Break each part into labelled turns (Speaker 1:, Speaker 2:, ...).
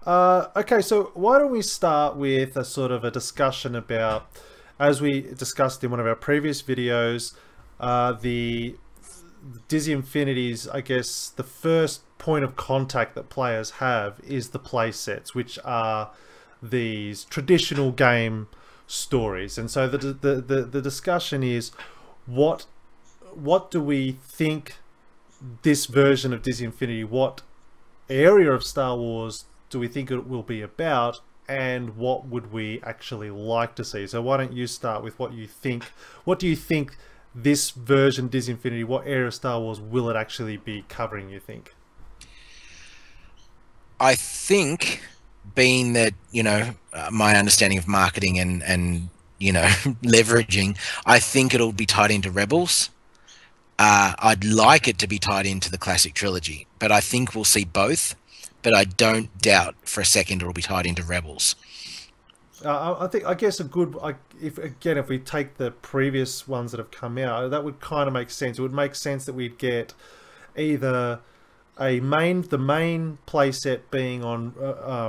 Speaker 1: Okay, so why don't we start with a sort of a discussion about, as we discussed in one of our previous videos, the Disney Infinity's, I guess, the first point of contact that players have is the play sets, which are these traditional game stories. And so the discussion is what do we think this version of Disney Infinity, what area of Star Wars do we think it will be about, and what would we actually like to see? So why don't you start with what you think? What do you think this version, Disney Infinity, what area of Star Wars will it actually be covering, you think?
Speaker 2: I think, being that, my understanding of marketing and leveraging, I think it'll be tied into Rebels. I'd like it to be tied into the classic trilogy, but I think we'll see both. But I don't doubt for a second it'll be tied into Rebels.
Speaker 1: I guess if we take the previous ones that have come out, that would kind of make sense. It would make sense that we'd get either the main playset being on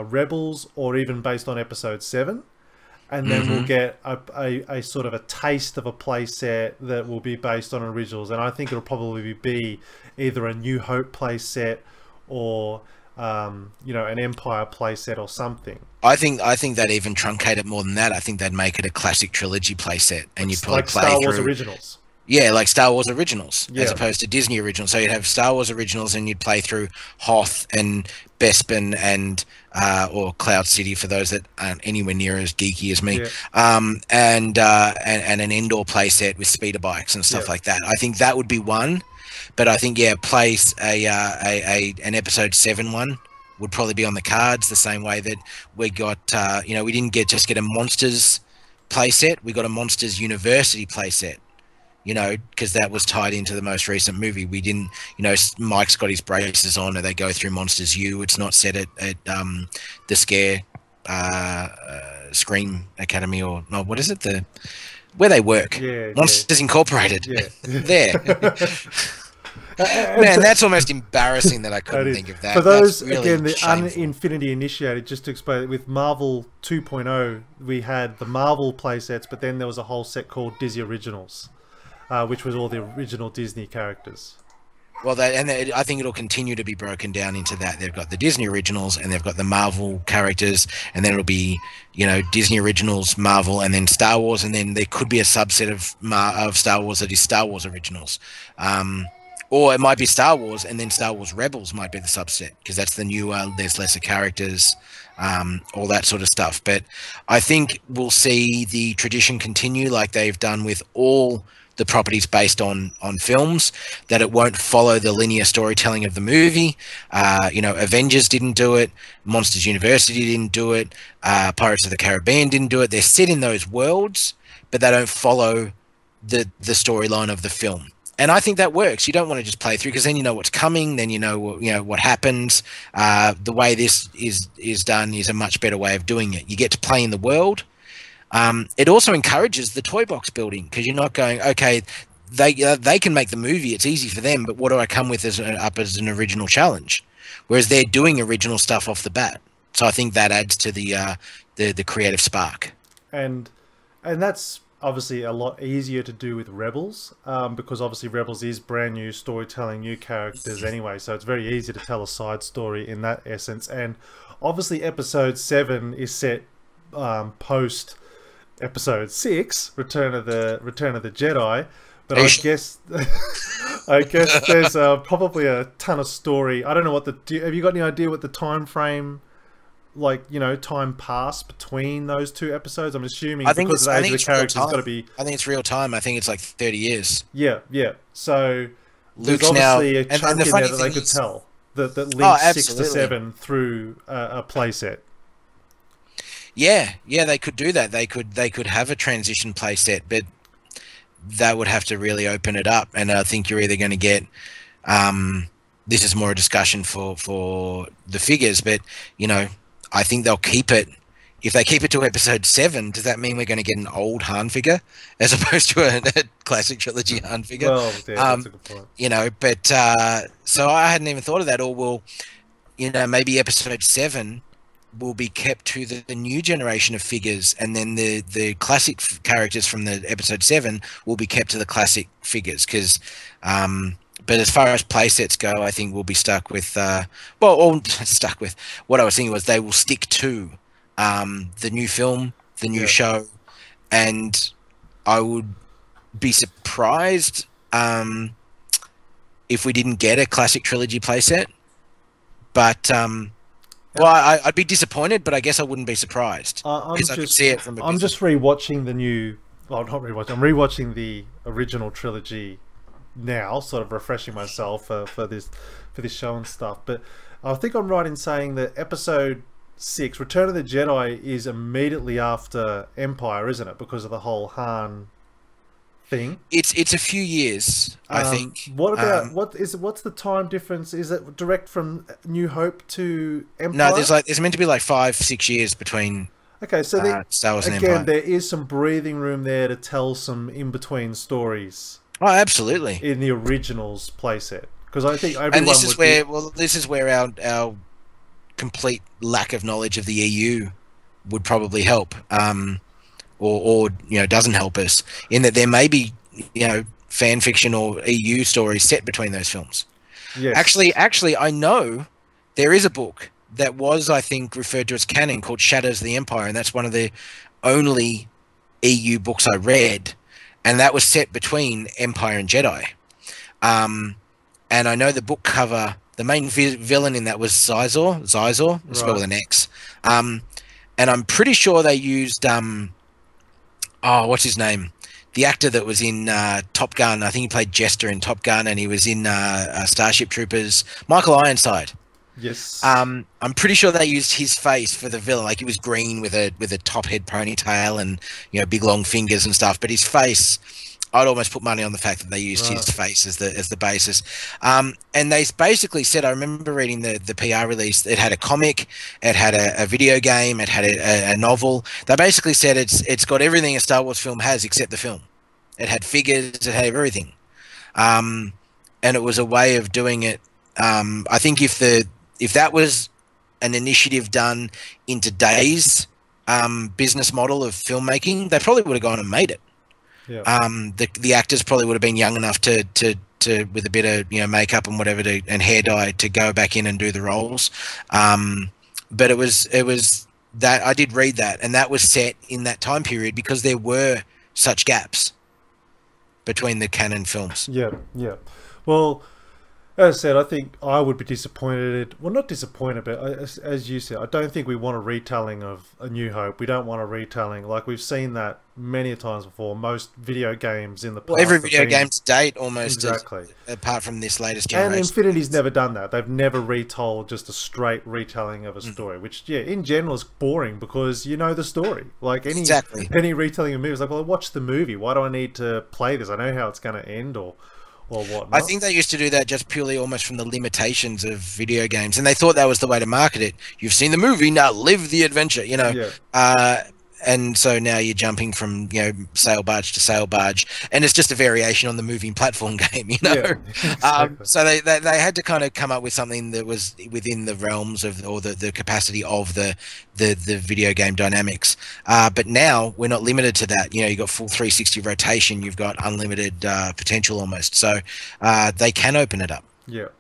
Speaker 1: Rebels, or even based on Episode 7. And then we'll get a sort of a taste of a playset that will be based on originals. And I think it'll probably be either a New Hope playset or an Empire playset or something.
Speaker 2: I think they'd even truncate it more than that. I think they'd make it a classic trilogy playset, and you'd probably
Speaker 1: like
Speaker 2: play
Speaker 1: Star Wars
Speaker 2: through
Speaker 1: originals.
Speaker 2: Yeah, like Star Wars originals,
Speaker 1: Yeah.
Speaker 2: as opposed to Disney originals. So you'd have Star Wars originals, and you'd play through Hoth and Bespin and or Cloud City for those that aren't anywhere near as geeky as me.
Speaker 1: Yeah.
Speaker 2: And an indoor playset with speeder bikes and stuff like that. I think that would be one, but I think place an Episode 7 one would probably be on the cards, the same way that we got we didn't just get a Monsters playset, we got a Monsters University playset. Because that was tied into the most recent movie. We didn't, Mike's got his braces on and they go through Monsters U. It's not set at the Scream Academy, or no, what is it? Where they work.
Speaker 1: Yeah,
Speaker 2: Monsters Incorporated.
Speaker 1: Yeah.
Speaker 2: There. Man, that's almost embarrassing that I couldn't think of that.
Speaker 1: For those,
Speaker 2: that's really
Speaker 1: again, the
Speaker 2: shameful.
Speaker 1: Infinity initiated, just to explain, with Marvel 2.0, we had the Marvel playsets, but then there was a whole set called Disney Originals. Which was all the original Disney characters.
Speaker 2: Well, I think it'll continue to be broken down into that. They've got the Disney originals, and they've got the Marvel characters, and then it'll be, Disney originals, Marvel, and then Star Wars, and then there could be a subset of Star Wars that is Star Wars originals. Or it might be Star Wars, and then Star Wars Rebels might be the subset, because that's the newer, there's lesser characters, all that sort of stuff. But I think we'll see the tradition continue like they've done with all the properties based on films, that it won't follow the linear storytelling of the movie. Avengers didn't do it, Monsters University didn't do it, Pirates of the Caribbean didn't do it. They're set in those worlds, but they don't follow the storyline of the film. And I think that works. You don't want to just play through, because then you know what's coming, then you know what happens. The way this is done is a much better way of doing it. You get to play in the world. It also encourages the toy box building, because you're not going, okay, they can make the movie, it's easy for them, but what do I come with as an original challenge? Whereas they're doing original stuff off the bat. So I think that adds to the creative spark.
Speaker 1: And that's obviously a lot easier to do with Rebels, because obviously Rebels is brand new storytelling, new characters anyway, so it's very easy to tell a side story in that essence. And obviously Episode 7 is set post Episode 6, Return of the Jedi, but I guess there's probably a ton of story. I don't know have you got any idea what the time frame, time passed between those two episodes? I'm assuming because of the age of the characters, it's got to be.
Speaker 2: I think it's real time. I think it's like 30 years.
Speaker 1: Yeah. So there's
Speaker 2: Luke's
Speaker 1: obviously
Speaker 2: now,
Speaker 1: a chunk
Speaker 2: and the
Speaker 1: in
Speaker 2: funny
Speaker 1: there that they
Speaker 2: thing
Speaker 1: could tell that links 6 to
Speaker 2: absolutely.
Speaker 1: 7 through a playset.
Speaker 2: Yeah, they could do that. They could have a transition playset, but that would have to really open it up. And I think you're either going to get, this is more a discussion for the figures, but I think they'll keep it. If they keep it to Episode 7, does that mean we're going to get an old Han figure as opposed to a classic trilogy Han figure?
Speaker 1: Well, yeah, that's a good point.
Speaker 2: But so I hadn't even thought of that. Or maybe Episode 7 will be kept to the new generation of figures, and then the classic characters from the episode 7 will be kept to the classic figures. Because but as far as play sets go, I think we'll be stuck with or stuck with what I was thinking was they will stick to the new film, the new show, and I would be surprised if we didn't get a classic trilogy playset. But well, I'd be disappointed, but I guess I wouldn't be surprised because I could see it from.
Speaker 1: I'm just rewatching the new. Well, not rewatching. I'm rewatching the original trilogy now, sort of refreshing myself for this show and stuff. But I think I'm right in saying that Episode 6, Return of the Jedi, is immediately after Empire, isn't it? Because of the whole Han thing.
Speaker 2: It's a few years, I think.
Speaker 1: What about what's the time difference? Is it direct from New Hope to Empire?
Speaker 2: No, there's meant to be like 5-6 years between.
Speaker 1: Okay, so
Speaker 2: Star Wars and
Speaker 1: again,
Speaker 2: Empire.
Speaker 1: there is some breathing room there to tell some in-between stories.
Speaker 2: Oh, absolutely.
Speaker 1: In the originals playset, because I think everyone
Speaker 2: and this is where our complete lack of knowledge of the EU would probably help. Or doesn't help us in that there may be fan fiction or EU stories set between those films.
Speaker 1: Yes.
Speaker 2: Actually, I know there is a book that was, I think, referred to as canon called Shadows of the Empire, and that's one of the only EU books I read, and that was set between Empire and Jedi. And I know the book cover, the main villain in that was Zizor, spelled with an X. And I'm pretty sure they used what's his name? The actor that was in Top Gun. I think he played Jester in Top Gun, and he was in Starship Troopers. Michael Ironside.
Speaker 1: Yes.
Speaker 2: I'm pretty sure they used his face for the villain. Like, he was green with a top head ponytail and big long fingers and stuff. But his face, I'd almost put money on the fact that they used his face as the basis. And they basically said, I remember reading the PR release, it had a comic, it had a video game, it had a novel. They basically said it's got everything a Star Wars film has except the film. It had figures, it had everything. And it was a way of doing it. I think if that was an initiative done in today's business model of filmmaking, they probably would have gone and made it.
Speaker 1: Yeah.
Speaker 2: The actors probably would have been young enough to with a bit of makeup and whatever and hair dye to go back in and do the roles. But it was that I did read that, and that was set in that time period because there were such gaps between the canon films.
Speaker 1: Yeah. Well, as I said, I think I would be disappointed. Well, not disappointed, but as you said, I don't think we want a retelling of A New Hope. We don't want a retelling. Like, we've seen that many times before. Most video games in the past.
Speaker 2: Well, every video game to date, almost.
Speaker 1: Exactly.
Speaker 2: Apart from this latest generation.
Speaker 1: And Infinity's never done that. They've never retold just a straight retelling of a story, which, in general, is boring because you know the story. Like, any retelling of a movie is like, well, I watched the movie. Why do I need to play this? I know how it's going to end or whatnot.
Speaker 2: I think they used to do that just purely almost from the limitations of video games, and they thought that was the way to market it. You've seen the movie, now live the adventure, and so now you're jumping from sail barge to sail barge, and it's just a variation on the moving platform game,
Speaker 1: Exactly.
Speaker 2: So they had to kind of come up with something that was within the realms of or the capacity of the video game dynamics. But now we're not limited to that. You've got full 360 rotation, you've got unlimited potential almost, so they can open it up.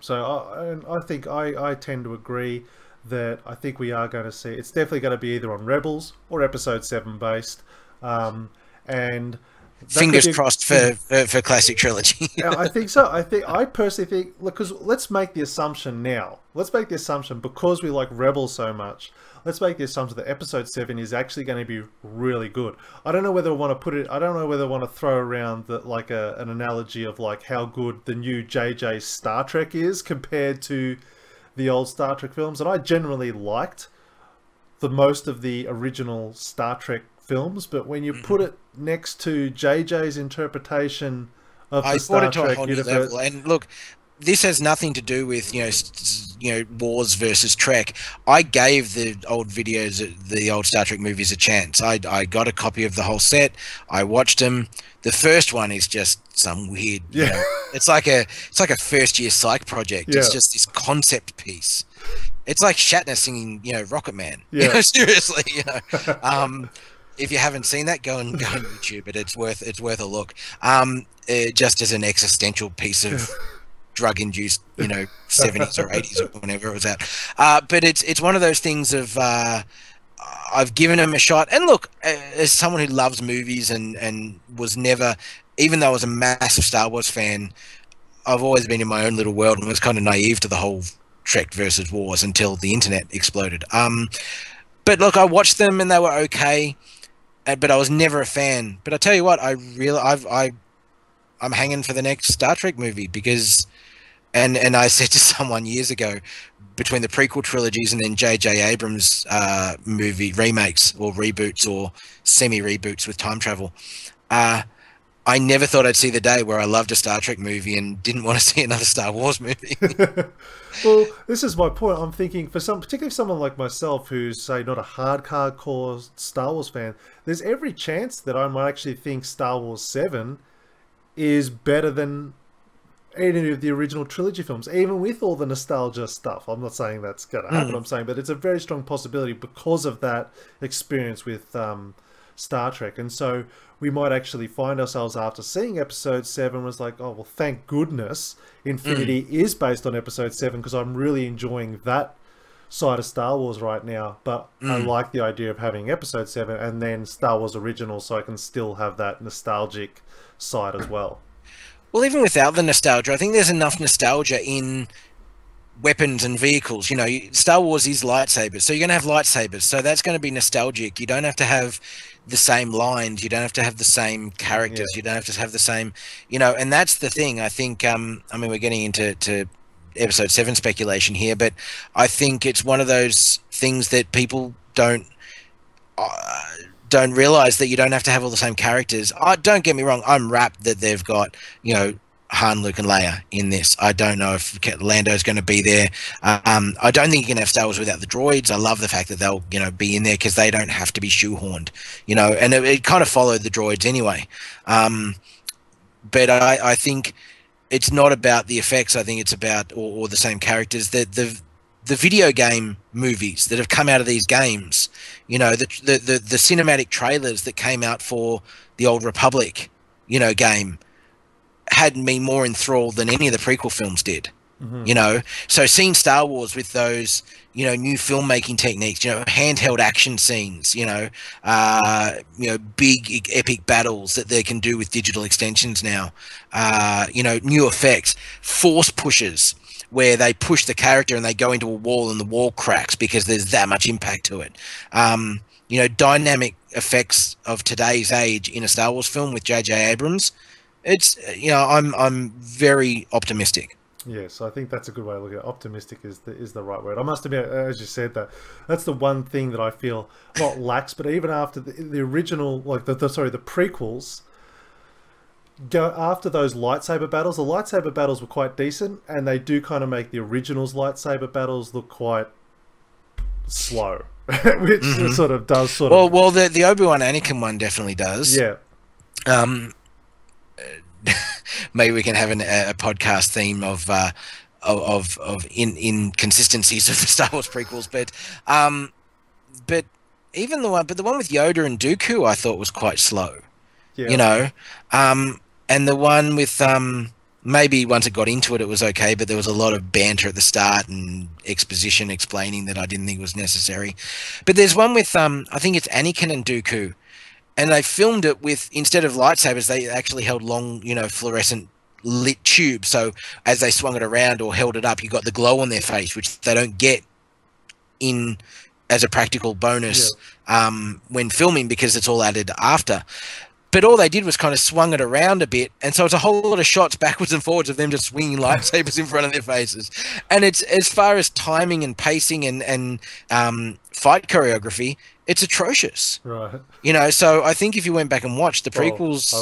Speaker 1: So I think I tend to agree that I think we are going to see, it's definitely going to be either on Rebels or Episode 7 based, and
Speaker 2: fingers crossed for classic trilogy.
Speaker 1: I think so. I personally think, look, because let's make the assumption now. Let's make the assumption, because we like Rebels so much, let's make the assumption that Episode 7 is actually going to be really good. I don't know whether I want to put it, I don't know whether I want to throw around an analogy of like how good the new JJ Star Trek is compared to the old Star Trek films. And I generally liked the most of the original Star Trek films, but when you put it next to JJ's interpretation of the Star Trek universe,
Speaker 2: and look, this has nothing to do with wars versus Trek. I gave the old videos, the old Star Trek movies, a chance. I got a copy of the whole set. I watched them. The first one is just some weird. It's like a first year psych project. It's just this concept piece. It's like Shatner singing, Rocket Man.
Speaker 1: Yeah.
Speaker 2: Seriously, if you haven't seen that, go and YouTube it. It's worth a look. Just as an existential piece of drug-induced, 70s or 80s or whenever it was out. But it's one of those things of I've given him a shot. And look, as someone who loves movies and was never, even though I was a massive Star Wars fan, I've always been in my own little world and was kind of naive to the whole Trek versus Wars until the internet exploded. But look, I watched them and they were okay, but I was never a fan. But I tell you what, I'm hanging for the next Star Trek movie because, and I said to someone years ago, between the prequel trilogies and then J.J. Abrams' movie remakes or reboots or semi-reboots with time travel, I never thought I'd see the day where I loved a Star Trek movie and didn't want to see another Star Wars movie.
Speaker 1: Well, this is my point. I'm thinking particularly someone like myself who's, say, not a hardcore Star Wars fan, there's every chance that I might actually think Star Wars 7 is better than any of the original trilogy films, even with all the nostalgia stuff. I'm not saying that's going to happen, I'm saying, but it's a very strong possibility because of that experience with Star Trek. And so we might actually find ourselves after seeing episode 7 was like, oh, well, thank goodness Infinity is based on episode 7 because I'm really enjoying that side of Star Wars right now. But I like the idea of having episode 7 and then Star Wars Original so I can still have that nostalgic side as well.
Speaker 2: Well, even without the nostalgia, I think there's enough nostalgia in weapons and vehicles. Star Wars is lightsabers, so you're going to have lightsabers, so that's going to be nostalgic. You don't have to have the same lines, you don't have to have the same characters, you don't have to have the same, and that's the thing. I think I mean, we're getting into episode 7 speculation here, but I think it's one of those things that people don't realize, that you don't have to have all the same characters. Don't get me wrong, I'm rapt that they've got Han, Luke, and Leia in this. I don't know if Lando's going to be there. I don't think you can have Star Wars without the droids. I love the fact that they'll be in there because they don't have to be shoehorned, and it kind of followed the droids anyway. But I think it's not about the effects. I think it's about or the same characters. That the video game movies that have come out of these games, the cinematic trailers that came out for the Old Republic, game, had me more enthralled than any of the prequel films did. So seeing Star Wars with those new filmmaking techniques, handheld action scenes, big epic battles that they can do with digital extensions now, new effects, force pushes where they push the character and they go into a wall and the wall cracks because there's that much impact to it. Dynamic effects of today's age in a Star Wars film with J.J. Abrams. It's, I'm very optimistic.
Speaker 1: Yes, I think that's a good way to look at it. Optimistic is the right word. I must admit, as you said, that's the one thing that I feel not lacks, but even after the original, like the prequels, go after those lightsaber battles. The lightsaber battles were quite decent, and they do kind of make the originals lightsaber battles look quite slow, which sort of does
Speaker 2: Well, the Obi-Wan Anakin one definitely does.
Speaker 1: Yeah.
Speaker 2: Maybe we can have a podcast theme of inconsistencies of the Star Wars prequels, but even the one with Yoda and Dooku I thought was quite slow. Yeah. And the one with maybe once it got into it was okay, but there was a lot of banter at the start and exposition explaining that I didn't think was necessary. But there's one with I think it's Anakin and Dooku. And they filmed it with, instead of lightsabers, they actually held long, fluorescent lit tubes. So as they swung it around or held it up, you got the glow on their face, which they don't get in as a practical bonus when filming because it's all added after. But all they did was kind of swung it around a bit. And so it's a whole lot of shots backwards and forwards of them just swinging lightsabers in front of their faces. And it's, as far as timing and pacing and fight choreography, it's atrocious.
Speaker 1: Right.
Speaker 2: So I think if you went back and watched the prequels,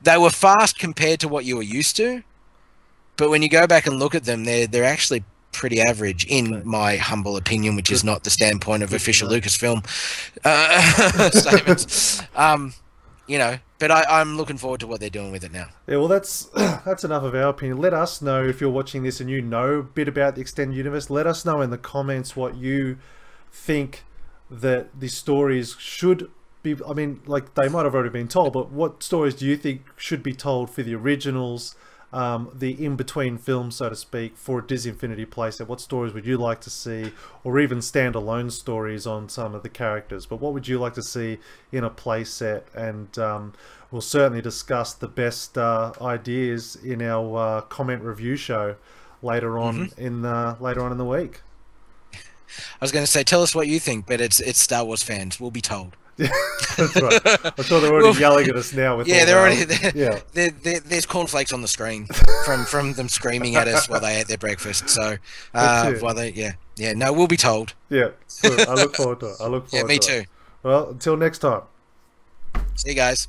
Speaker 2: they were fast compared to what you were used to. But when you go back and look at them, they're actually pretty average, in my humble opinion, which is not the standpoint of official Lucasfilm statements. you know, but I'm looking forward to what they're doing with it now.
Speaker 1: Yeah, well, that's that's enough of our opinion. Let us know if you're watching this and you know a bit about the extended universe. Let us know in the comments what you think that the stories should be. I mean, like, they might have already been told, but what stories do you think should be told for the originals, the in-between films, so to speak, for a Disney Infinity playset? What stories would you like to see, or even standalone stories on some of the characters? But what would you like to see in a playset? And we'll certainly discuss the best ideas in our comment review show later on later on in the week.
Speaker 2: I was going to say, tell us what you think, but it's Star Wars fans. We'll be told.
Speaker 1: Yeah, that's right. I'm sure they're already yelling at us now. With
Speaker 2: yeah, they're already.
Speaker 1: Yeah,
Speaker 2: there's cornflakes on the screen from them screaming at us while they ate their breakfast. So, while they, no, we'll be told.
Speaker 1: Yeah, good. I look forward to it. I look forward.
Speaker 2: Yeah, me too.
Speaker 1: Well, until next time.
Speaker 2: See you guys.